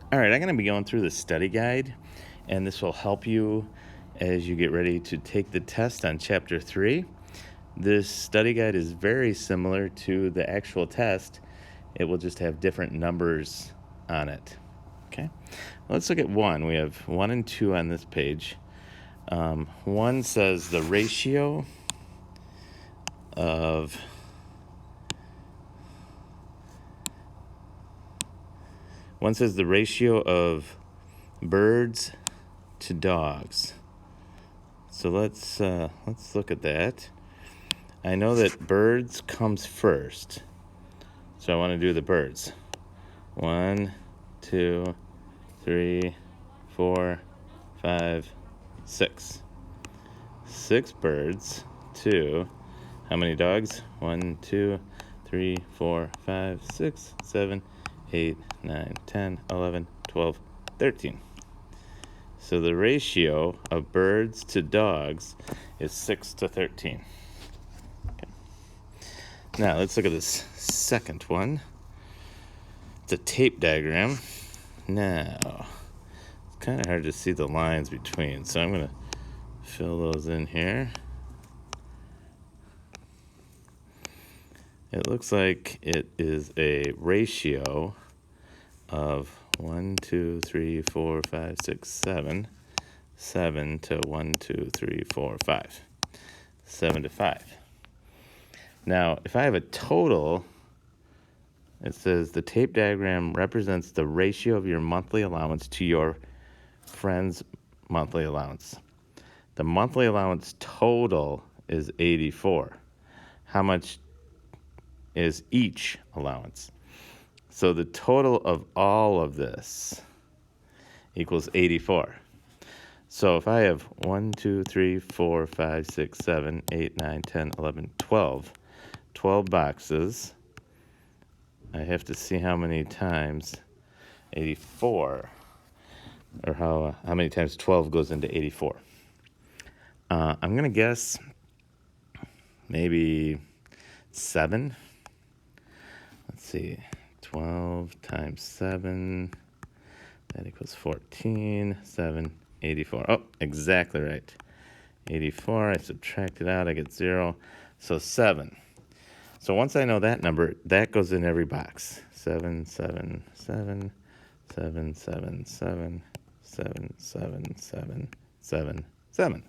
All right, I'm going to be going through the study guide, and this will help you as you get ready to take the test on Chapter 3. This study guide is very similar to the actual test. It will just have different numbers on it. Okay, let's look at 1. We have 1 and 2 on this page. 1 says the ratio of birds to dogs. So let's look at that. I know that birds comes first, so I want to do the birds. 1, 2, 3, 4, 5, 6. 6 birds to how many dogs? 1, 2, 3, 4, 5, 6, 7, 8, 9, 10, 11, 12, 13. So the ratio of birds to dogs is 6 to 13. Okay. Now let's look at this second one. It's a tape diagram. Now, it's kind of hard to see the lines between, so I'm going to fill those in here. It looks like it is a ratio of 1, 2, 3, 4, 5, 6, 7. 7 to 1, 2, 3, 4, 5. 7 to 5. Now, if I have a total, it says the tape diagram represents the ratio of your monthly allowance to your friend's monthly allowance. The monthly allowance total is 84. How much is each allowance? So the total of all of this equals 84. So if I have 1, 2, 3, 4, 5, 6, 7, 8, 9, 10, 11, 12, 12 boxes, I have to see how many times 84, or how many times 12 goes into 84. I'm going to guess maybe 7. Let's see, 12 times 7, that equals 14, 7, 84. Oh, exactly right. 84, I subtract it out, I get 0. So 7. So once I know that number, that goes in every box. 7, 7, 7, 7, 7, 7, 7, 7, 7, 7, 7.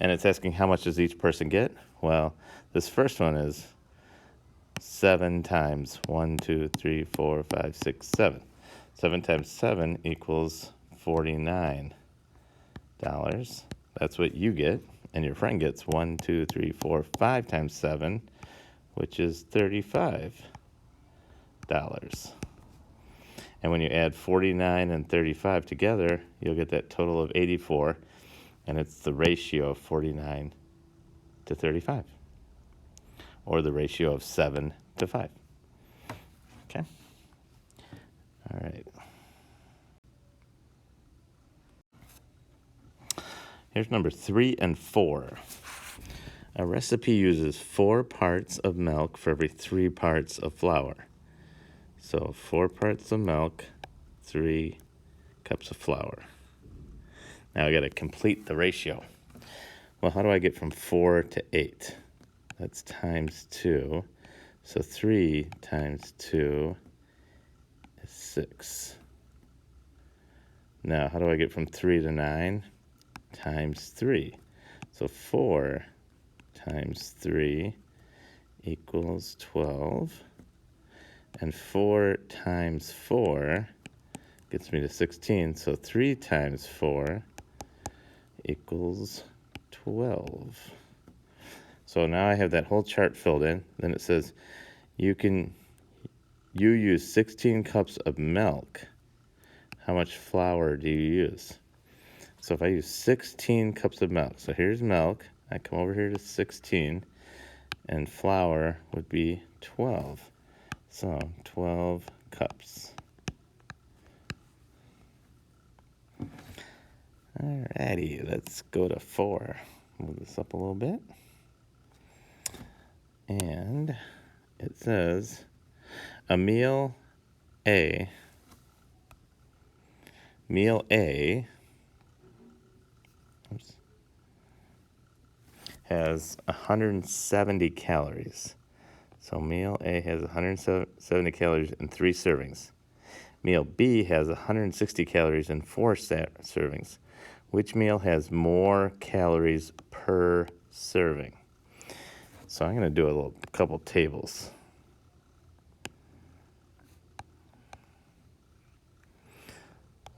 And it's asking how much does each person get? Well, this first one is 7 times 1, 2, 3, 4, 5, 6, 7. 7 times 7 equals $49. That's what you get. And your friend gets 1, 2, 3, 4, 5 times 7, which is $35. And when you add 49 and 35 together, you'll get that total of 84. And it's the ratio of 49 to 35. Or the ratio of 7 to 5. Okay? All right. Here's number 3 and 4. A recipe uses 4 parts of milk for every 3 parts of flour. So 4 parts of milk, 3 cups of flour. Now I got to complete the ratio. Well, how do I get from 4 to 8? That's times 2. So 3 times 2 is 6. Now, how do I get from 3 to 9? Times 3. So 4 times 3 equals 12. And 4 times 4 gets me to 16. So 3 times 4 equals 12. So now I have that whole chart filled in. Then it says you use 16 cups of milk. How much flour do you use? So if I use 16 cups of milk, so here's milk, I come over here to 16, and flour would be 12. So 12 cups. Alrighty, let's go to 4. Move this up a little bit. And it says a meal A Meal A has 170 calories. So meal A has 170 calories in 3 servings. Meal B has 160 calories in 4 servings. Which meal has more calories per serving? So I'm going to do a couple tables.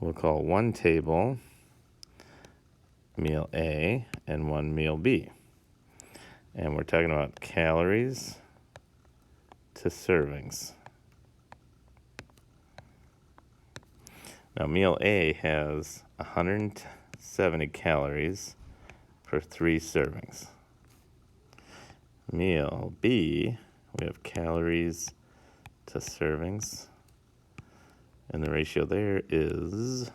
We'll call one table meal A and one meal B. And we're talking about calories to servings. Now, meal A has 170 calories per 3 servings. Meal B, we have calories to servings, and the ratio there is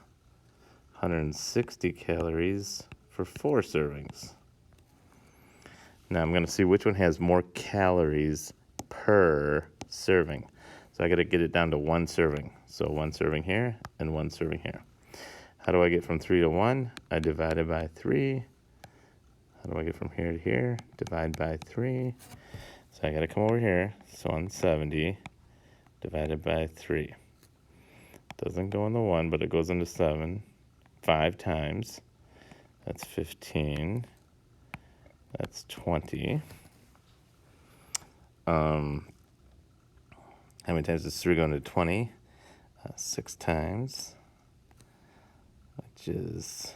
160 calories for 4 servings. Now I'm going to see which one has more calories per serving. So I got to get it down to 1 serving. So 1 serving here and 1 serving here. How do I get from 3 to 1? I divide it by 3. How do I get from here to here? Divide by 3. So I got to come over here. So 170 divided by 3. Doesn't go in the 1, but it goes into 7. 5 times. That's 15. That's 20. How many times does 3 go into 20? 6 times, which is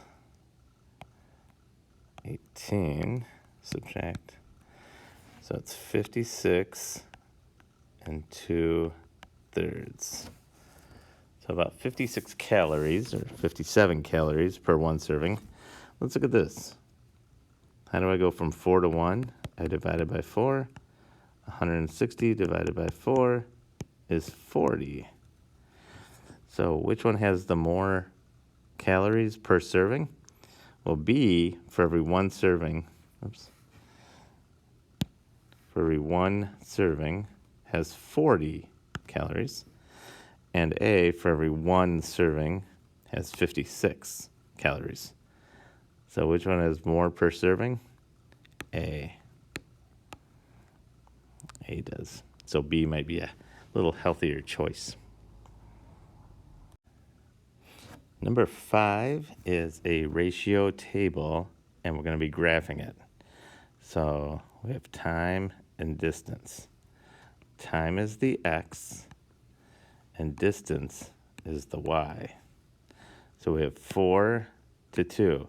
18. Subtract. So it's 56 and 2/3. So about 56 calories, or 57 calories per 1 serving. Let's look at this. How do I go from 4 to 1? I divide it by 4. 160 divided by 4 is 40. So which one has the more calories per serving? Well, B, for every 1 serving, for every 1 serving has 40 calories. And A, for every 1 serving, has 56 calories. So which one has more per serving? A. A does. So B might be a little healthier choice. Number 5 is a ratio table, and we're going to be graphing it. So we have time and distance. Time is the x, and distance is the y. So we have 4 to 2.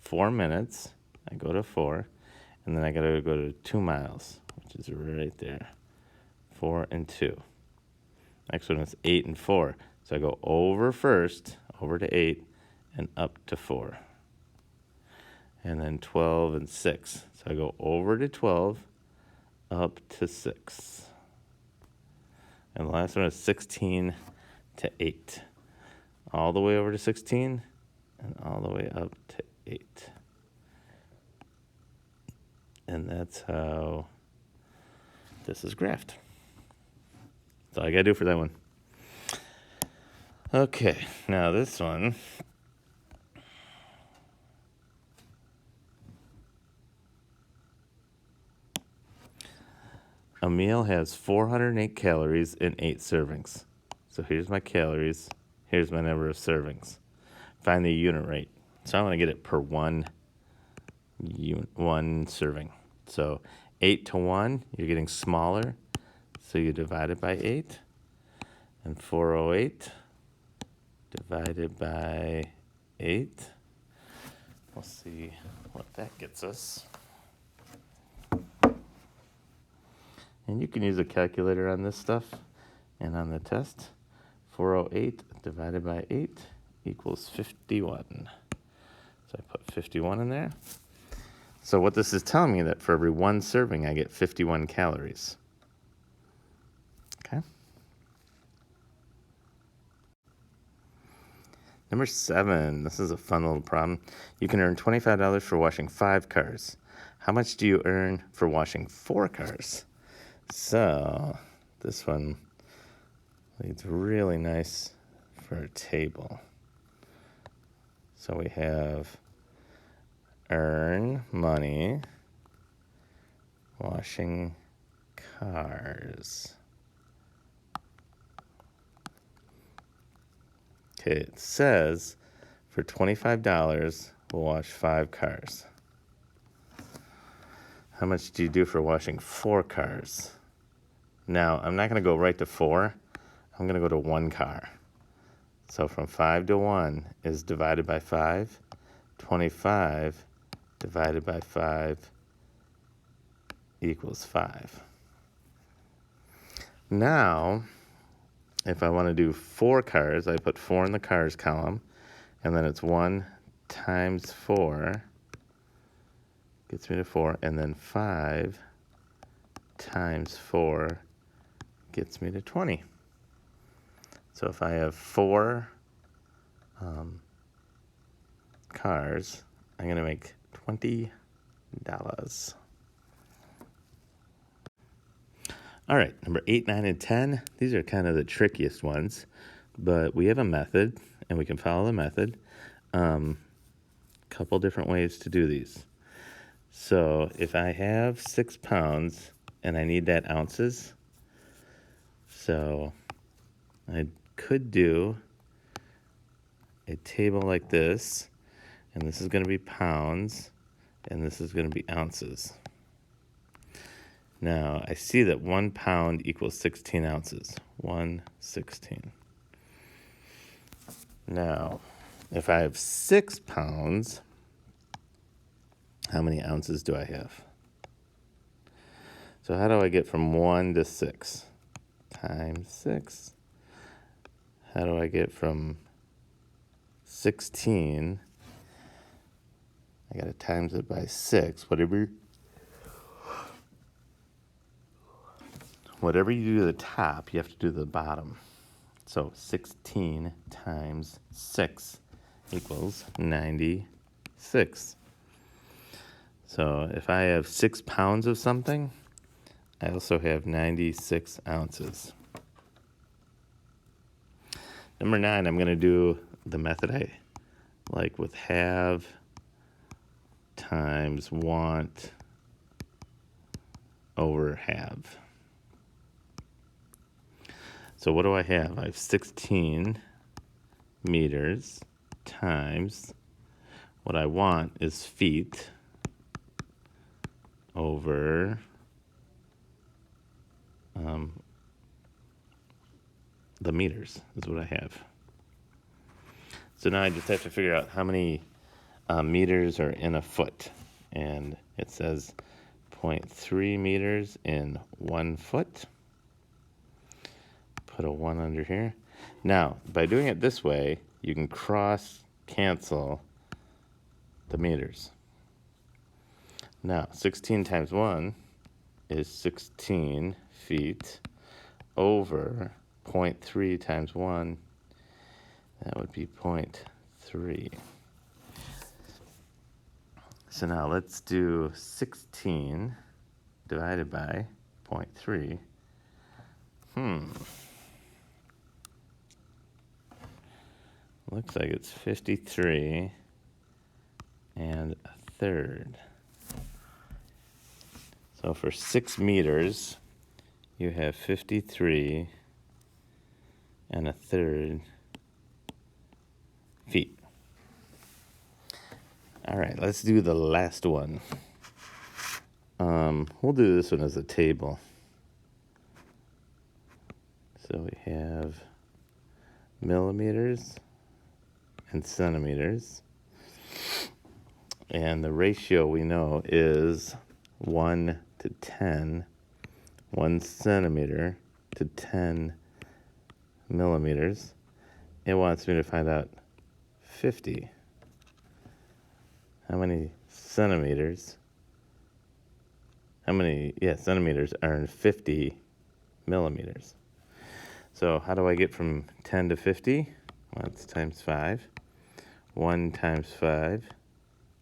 4 minutes, I go to 4, and then I got to go to 2 miles, which is right there. 4 and 2. Next one is 8 and 4. So I go over first, over to 8, and up to 4. And then 12 and 6. So I go over to 12, up to 6. And the last one is 16 to 8. All the way over to 16, and all the way up to 8. And that's how this is graphed. That's all I got to do for that one. Okay, now this one. A meal has 408 calories in 8 servings. So here's my calories. Here's my number of servings. Find the unit rate. So I want to get it per one serving. So 8 to 1, you're getting smaller. So you divide it by 8. And 408 divided by 8. We'll see what that gets us. And you can use a calculator on this stuff and on the test. 408 divided by 8 equals 51. So I put 51 in there. So what this is telling me that for every 1 serving, I get 51 calories. Okay. Number 7, this is a fun little problem. You can earn $25 for washing 5 cars. How much do you earn for washing 4 cars? So this one leads really nice for a table. So we have earn money washing cars. Okay, it says for $25, we'll wash 5 cars. How much do you do for washing 4 cars? Now, I'm not going to go right to 4. I'm going to go to 1 car. So from 5 to 1 is divided by 5. 25 divided by 5 equals 5. Now, if I want to do 4 cars, I put 4 in the cars column, and then it's 1 times 4 gets me to 4, and then 5 times 4 gets me to 20. So if I have 4 cars, I'm going to make $20. All right, number 8, 9, and 10. These are kind of the trickiest ones, but we have a method, and we can follow the method. Couple different ways to do these. So if I have 6 pounds and I need that ounces, so I could do a table like this, and this is going to be pounds, and this is going to be ounces. Now, I see that 1 pound equals 16 ounces. 1/16. Now, if I have 6 pounds, how many ounces do I have? So how do I get from 1 to 6? Times 6. How do I get from 16? I got to times it by 6. Whatever you do to the top, you have to do to the bottom. So 16 times 6 equals 96. So if I have 6 pounds of something, I also have 96 ounces. Number 9, I'm going to do the method I like with have times want over have. So what do I have? I have 16 meters times what I want is feet over the meters is what I have. So now I just have to figure out how many meters are in a foot. And it says 0.3 meters in 1 foot. Put a 1 under here. Now, by doing it this way, you can cross cancel the meters. Now, 16 times 1 is 16 feet over 0.3 times 1. That would be 0.3. So now let's do 16 divided by 0.3. Looks like it's 53 1/3. So for 6 meters, you have 53 1/3 feet. All right, let's do the last one. We'll do this one as a table. So we have millimeters and centimeters. And the ratio we know is 1 to 10, 1 centimeter to 10 millimeters. It wants me to find out 50. How many centimeters? Centimeters are in 50 millimeters. So how do I get from 10 to 50? Well, it's times 5. 1 times 5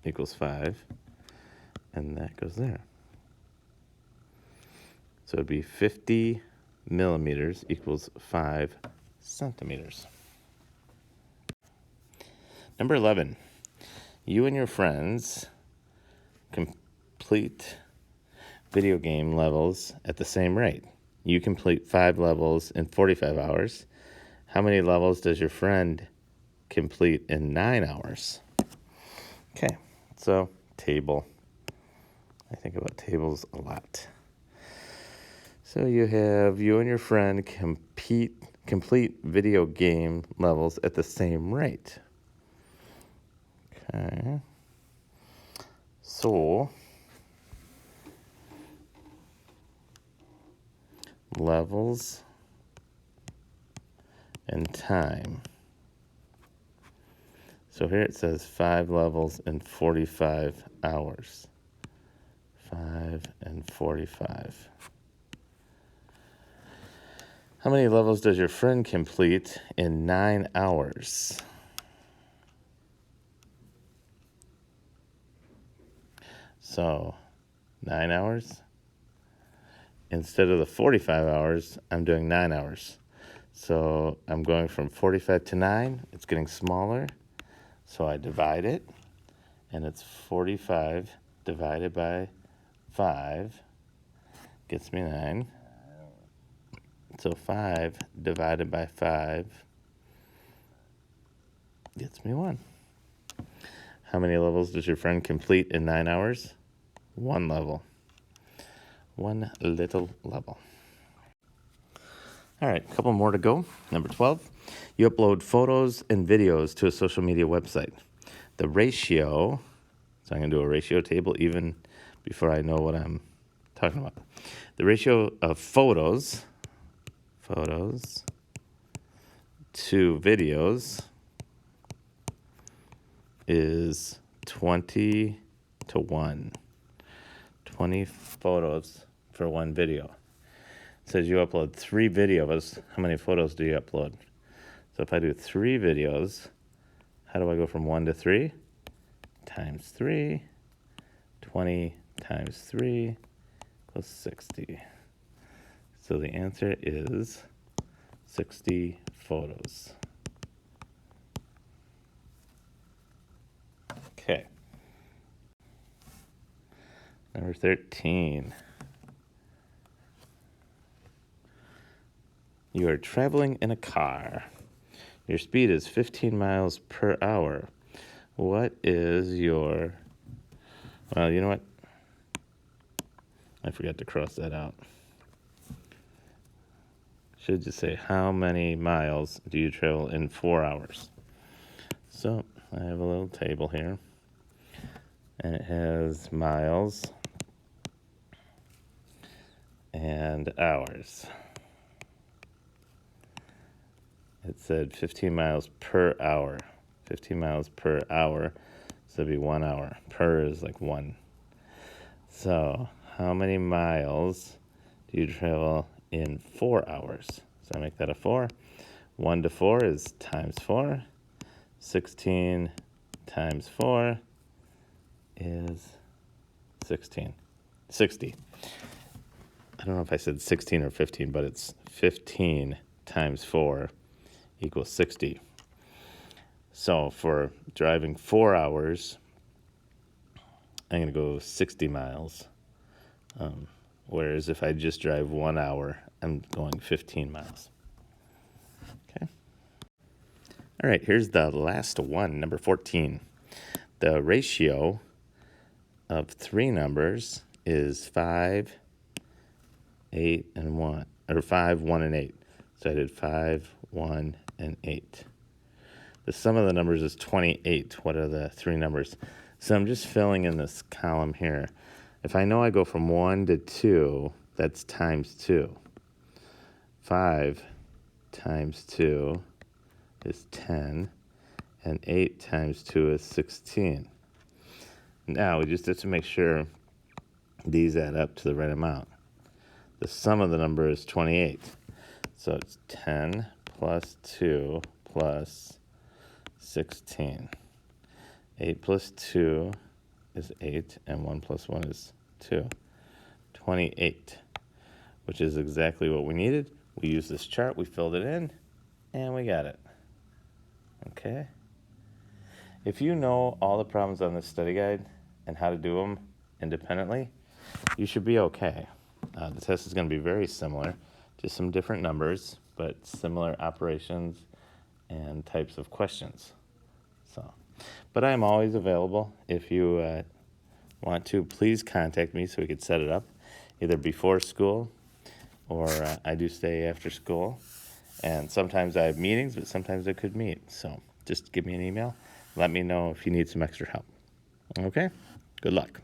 equals 5. And that goes there. So it'd be 50 millimeters equals 5 centimeters. Number 11, you and your friends complete video game levels at the same rate. You complete 5 levels in 45 hours. How many levels does your friend complete in 9 hours? Okay, so table. I think about tables a lot. So you have you and your friend complete video game levels at the same rate. Okay. So levels and time. So here it says 5 levels in 45 hours. 5 and 45. How many levels does your friend complete in 9 hours? So 9 hours. Instead of the 45 hours, I'm doing 9 hours. So I'm going from 45 to 9. It's getting smaller. So I divide it, and it's 45 divided by 5 gets me 9. So 5 divided by 5 gets me 1. How many levels does your friend complete in 9 hours? 1 level. 1 little level. All right, a couple more to go. Number 12, you upload photos and videos to a social media website. The ratio, so I'm going to do a ratio table even before I know what I'm talking about. The ratio of photos to videos is 20 to 1. 20 photos for 1 video. It says you upload 3 videos. How many photos do you upload? So if I do 3 videos, how do I go from 1 to 3? Times 3. 20 times 3 equals 60. So the answer is 60 photos. Okay. Number 13. You are traveling in a car. Your speed is 15 miles per hour. What is your... Well, you know what? I forgot to cross that out. Should just say, how many miles do you travel in 4 hours? So I have a little table here, and it has miles and hours. It said 15 miles per hour. 15 miles per hour, so it'd be 1 hour. Per is like 1. So how many miles do you travel in 4 hours? So I make that a 4. 1 to 4 is times 4. 16 times 4 is 16. 60. I don't know if I said 16 or 15, but it's 15 times 4 equals 60. So for driving 4 hours, I'm going to go 60 miles. Whereas if I just drive 1 hour, I'm going 15 miles. Okay. All right, here's the last one, number 14. The ratio of 3 numbers is 5, 8, and 1, or 5, 1, and 8. So I did 5, 1, and 8. The sum of the numbers is 28. What are the 3 numbers? So I'm just filling in this column here. If I know I go from 1 to 2, that's times 2. 5 times 2 is 10, and 8 times 2 is 16. Now we just have to make sure these add up to the right amount. The sum of the number is 28. So it's 10 plus 2 plus 16. 8 plus 2 is 8, and 1 plus 1 is 2. 28, which is exactly what we needed. We used this chart, we filled it in, and we got it. Okay? If you know all the problems on this study guide and how to do them independently, you should be okay. The test is going to be very similar, just some different numbers, but similar operations and types of questions. But I'm always available. If you want to, please contact me so we could set it up, either before school or I do stay after school. And sometimes I have meetings, but sometimes I could meet. So just give me an email. Let me know if you need some extra help. Okay? Good luck.